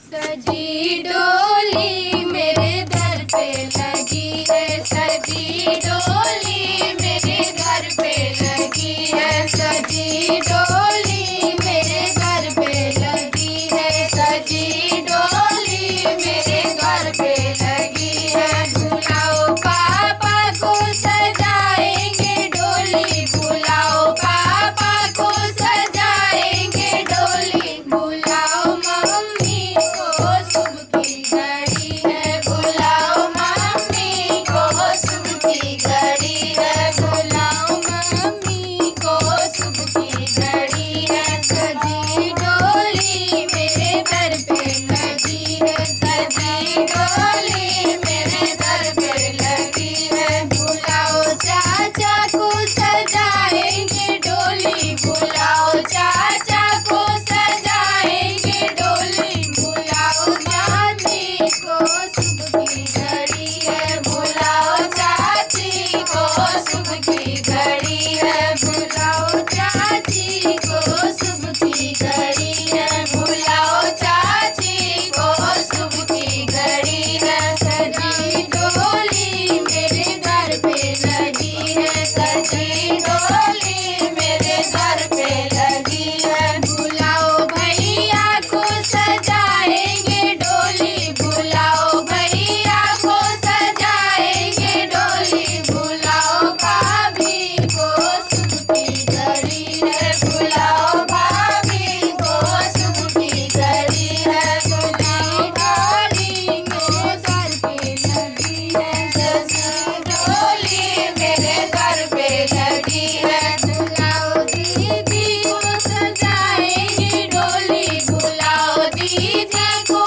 सजी डोली मेरे दर पे लगी है, सजी डोली मेरे घर पे लगी है, सजी डोली मेरे घर पे लगी है, सजी डोली मेरे घर पे लगी है। बुलाओ पापा को सजाएंगे डोली, बुलाओ पापा को सजाएंगे डोली, बुलाओ मम्मी को शुभ की घड़ी है, बुलाओ मम्मी को शुभ की घड़ी है, बुलाओ मम्मी को शुभ की घड़ी है। सजी डोली मेरे दर पे लगी है, सजी डोली मेरे दर पे लगी है। बुलाओ चाचा को सजाएंगे डोली, बुलाओ चाचा को सजाएंगे डोली, बुलाओ चाची को शुभ की घड़ी है, बुलाओ चाची को शुभ की घड़ी है, बुलाओ चाची को शुभ की घड़ी है, बुलाओ चाची को शुभ की घड़ी है। सजी डोली मेरे घर पे लगी है, सजी डोली मेरे घर पे लगी है। बुलाओ भैया को सजाएंगे डोली, बुलाओ भैया को सजाएंगे डोली, बुलाओ भाभी को शुभ की घड़ी है, बुलाओ भाभी को शुभ की घड़ी है। सजी डोली मेरे घर पे लगी है, सजी डोली मेरे घर पे लगी है। बुलाओ दीदी को सजाएंगे डोली, बुलाओ दीदी को